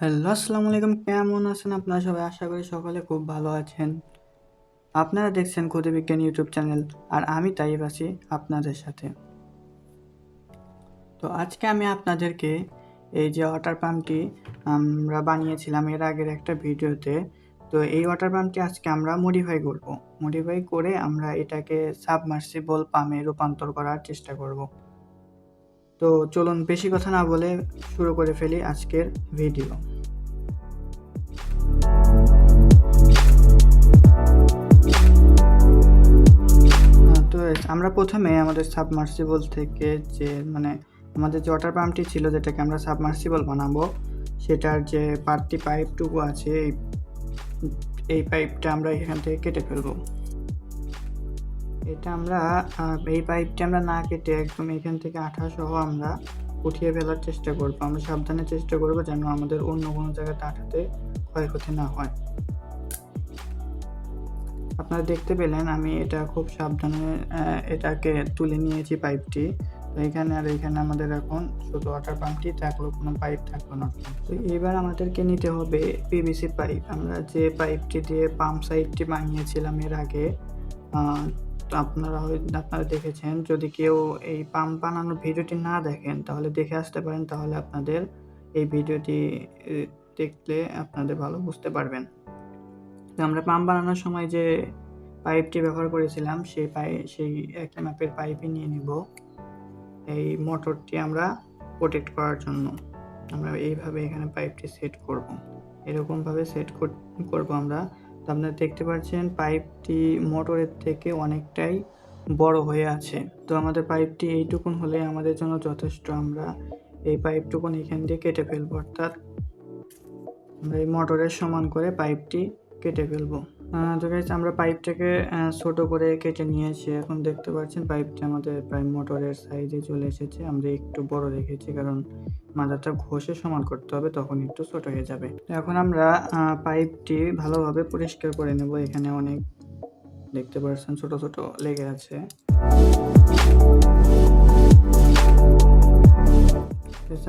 Hello, আসসালামু আলাইকুম। কেমন আছেন আপনারা সবাই? আশা করি সকলে খুব ভালো আছেন। আপনারা দেখছেন ক্ষুদে বিজ্ঞান ইউটিউব চ্যানেল, আর আমি তাইব আছি আপনাদের সাথে। তো আজকে আমি আপনাদেরকে এই যে ওয়াটার পাম্পটি আমরা বানিয়েছিলাম এর আগের একটা ভিডিওতে, তো এই ওয়াটার পাম্পটি আজকে আমরা মডিফাই করব। মডিফাই করে আমরা এটাকে সাবমার্সিবল পাম্পে রূপান্তর করার চেষ্টা করব। তো চলুন বেশি কথা না বলে শুরু করে ফেলি আজকের ভিডিও। তো আমরা প্রথমে আমাদের সাবমার্সিবল থেকে যে আমাদের যে ওয়াটার পাম্পটি ছিল, যেটাকে আমরা সাবমার্সিবল বানাবো, সেটার যে বাড়তি পাইপটুকু আছে এই পাইপটা আমরা এখান থেকে কেটে ফেলবো। এই পাইপটি আমরা না কেটে একদম এখান থেকে আঠা সহ আমরা উঠিয়ে ফেলার চেষ্টা করবো। আমরা সাবধানে চেষ্টা করবো যেন আমাদের অন্য কোনো জায়গাতে আঠাতে ক্ষয়ক্ষতি না হয়। আপনারা দেখতে পেলেন আমি এটা খুব সাবধানে এটাকে তুলে নিয়েছি পাইপটি। তো এখানে আমাদের এখন শুধু ওয়াটার পাম্পটি থাকলো, কোনো পাইপ থাকলো না। তো এবার আমাদেরকে নিতে হবে পিভিসি পাইপ। আমরা যে পাইপটি দিয়ে পাম্প সাইডটি বানিয়েছিলাম এর আগে, তো আপনারা দেখেছেন। যদি কেউ এই পাম্প বানানোর ভিডিওটি না দেখেন তাহলে দেখে আসতে পারেন, তাহলে আপনাদের এই ভিডিওটি দেখলে আপনাদের ভালো বুঝতে পারবেন। তো আমরা পাম্প বানানোর সময় যে পাইপটি ব্যবহার করেছিলাম সেই একই মাপের পাইপই নিয়ে নিব এই মোটরটি আমরা প্রোটেক্ট করার জন্য। আমরা এইভাবে এখানে পাইপটি সেট করব, এরকমভাবে সেট করব আমরা। তো আপনারা দেখতে পাচ্ছেন পাইপটি মোটরের থেকে অনেকটাই বড় হয়ে আছে। তো আমাদের পাইপটি এইটুকুন হলে আমাদের জন্য যথেষ্ট। আমরা এই পাইপটুকুন এখান দিয়ে কেটে ফেলবো, অর্থাৎ আমরা এই মোটরের সমান করে পাইপটি কেটে ফেলবো। তো গাইস, আমরা পাইপটাকে ছোট করে কেটে নিয়েছি। এখন দেখতে পাচ্ছেন পাইপটা আমাদের প্রায় মোটরের সাইজে চলে এসেছে। আমরা একটু বড় রেখেছি কারণ মাথাটা ঘষে সমান করতে হবে, তখন একটু ছোট হয়ে যাবে। এখন আমরা পাইপটি ভালোভাবে পরিষ্কার করে নেব। এখানে অনেক দেখতে পাচ্ছেন ছোট ছোট লেগে আছে।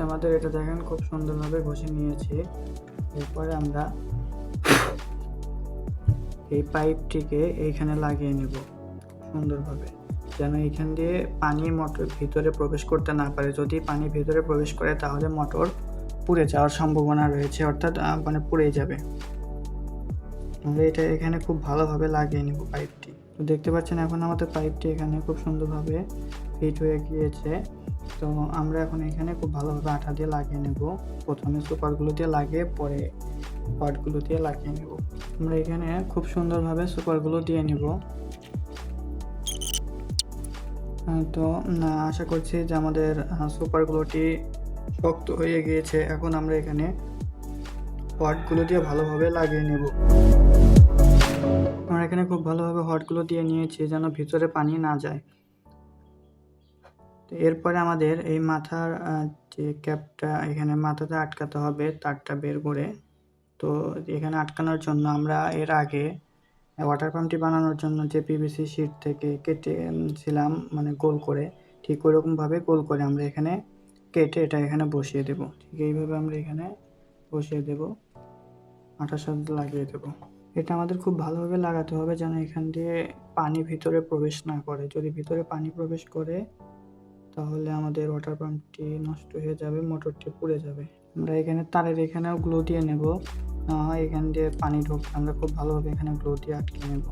আমাদের এটা দেখেন খুব সুন্দরভাবে ঘষে নিয়েছি। এরপরে আমরা এই পাইপটিকে এইখানে লাগিয়ে নেব সুন্দরভাবে, যেন এখান দিয়ে পানি মোটর ভিতরে প্রবেশ করতে না পারে। যদি পানি ভিতরে প্রবেশ করে তাহলে মোটর পুড়ে যাওয়ার সম্ভাবনা রয়েছে, অর্থাৎ পুড়ে যাবে। আমরা এটা এখানে খুব ভালোভাবে লাগিয়ে নেব পাইপটি। তো দেখতে পাচ্ছেন এখন আমাদের পাইপটি এখানে খুব সুন্দরভাবে ফিট হয়ে গিয়েছে। তো আমরা এখন এখানে খুব ভালোভাবে আঠা দিয়ে লাগিয়ে নেব। প্রথমে সুপারগুলো দিয়ে লাগিয়ে পরে পার্টগুলো দিয়ে লাগিয়ে নেব। আমরা এখানে খুব সুন্দরভাবে সুপারগুলো দিয়ে নিব। তো আশা করছি যে আমাদের সুপারগুলোটি শক্ত হয়ে গিয়েছে। এখন আমরা এখানে পার্টগুলো দিয়ে ভালোভাবে লাগিয়ে নেব। আমরা এখানে খুব ভালোভাবে হটগুলো দিয়ে নিয়েছি যেন ভিতরে পানি না যায়। তো এরপরে আমাদের এই মাথার যে ক্যাপটা এখানে মাথাতে আটকাতে হবে, তারটা বের করে। তো এখানে আটকানোর জন্য আমরা এর আগে ওয়াটার পাম্পটি বানানোর জন্য যে পিভিসি শিট থেকে কেটেছিলাম গোল করে, ঠিক ওইরকমভাবে গোল করে আমরা এখানে কেটে এটা এখানে বসিয়ে দেব। ঠিক এইভাবে আমরা এখানে বসিয়ে দেব, আঠার সাথে লাগিয়ে দেব। এটা আমাদের খুব ভালোভাবে লাগাতে হবে যেন এখান দিয়ে পানি ভিতরে প্রবেশ না করে। যদি ভিতরে পানি প্রবেশ করে তাহলে আমাদের ওয়াটার পাম্পটি নষ্ট হয়ে যাবে, মোটরটি পুড়ে যাবে। আমরা এখানে তারের এখানেও গ্লু দিয়ে নেব, না হয় এখান দিয়ে পানি ঢুকবে। আমরা খুব ভালোভাবে এখানে গ্লু দিয়ে আটকে নেব।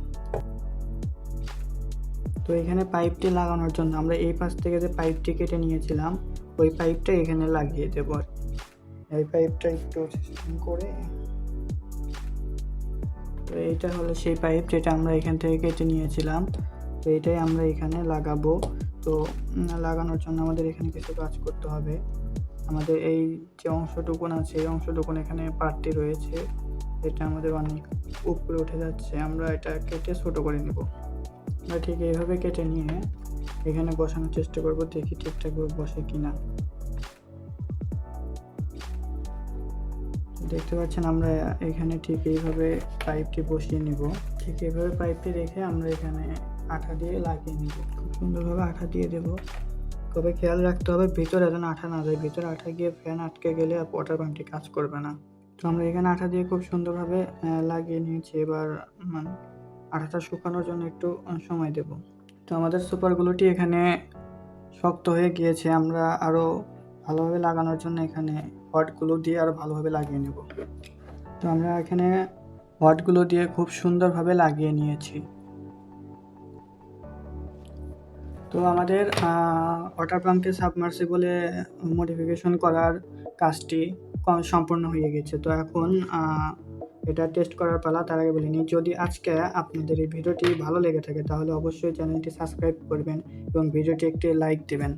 তো এখানে পাইপটি লাগানোর জন্য আমরা এই পাশ থেকে যে পাইপটি কেটে নিয়েছিলাম ওই পাইপটা এখানে লাগিয়ে দেব। এই পাইপটা একটু সিস্টেম করে, তো এইটা হলো সেই পাইপ যেটা আমরা এখান থেকে কেটে নিয়েছিলাম। তো এটাই আমরা এখানে লাগাবো। তো লাগানোর জন্য আমাদের এখানে কিছু কাজ করতে হবে। আমাদের এই যে অংশটুকুন আছে এই অংশটুকুন এখানে পার্টটি রয়েছে, এটা আমাদের অনেক উপরে উঠে যাচ্ছে। আমরা এটা কেটে ছোট করে নেব। আমরা ঠিক এইভাবে কেটে নিয়ে এখানে বসানোর চেষ্টা করব, দেখি ঠিকঠাকভাবে বসে কিনা। দেখতে পাচ্ছেন আমরা এখানে ঠিক এইভাবে পাইপটি বসিয়ে নিব। ঠিক এইভাবে পাইপটি রেখে আমরা এখানে আঠা দিয়ে লাগিয়ে নিব। খুব সুন্দরভাবে আঠা দিয়ে দেব। তবে খেয়াল রাখতে হবে ভিতরে যেন আঠা না যায়। ভিতরে আঠা গিয়ে ফ্যান আটকে গেলে আর ওয়াটার পাম্পটি কাজ করবে না। তো আমরা এখানে আঠা দিয়ে খুব সুন্দরভাবে লাগিয়ে নিয়েছি। এবার মানে আঠাটা শুকানোর জন্য একটু সময় দেব। তো আমাদের সুপার গ্লুটি এখানে শক্ত হয়ে গিয়েছে। আমরা আরও ভালোভাবে লাগানোর জন্য এখানে হট গ্লু দিয়ে আরও ভালোভাবে লাগিয়ে নেব। তো আমরা এখানে হট গ্লু দিয়ে খুব সুন্দরভাবে লাগিয়ে নিয়েছি। তো আমাদের ওয়াটার পাম্পকে সাবমার্সিবলে মডিফিকেশন করার কাজটি সম্পূর্ণ হয়ে গেছে। তো এখন এটা টেস্ট করার পালা। তার আগে বলে নিই, যদি আজকে আপনাদের এই ভিডিওটি ভালো লেগে থাকে তাহলে অবশ্যই চ্যানেলটি সাবস্ক্রাইব করবেন এবং ভিডিওটি একটি লাইক দেবেন।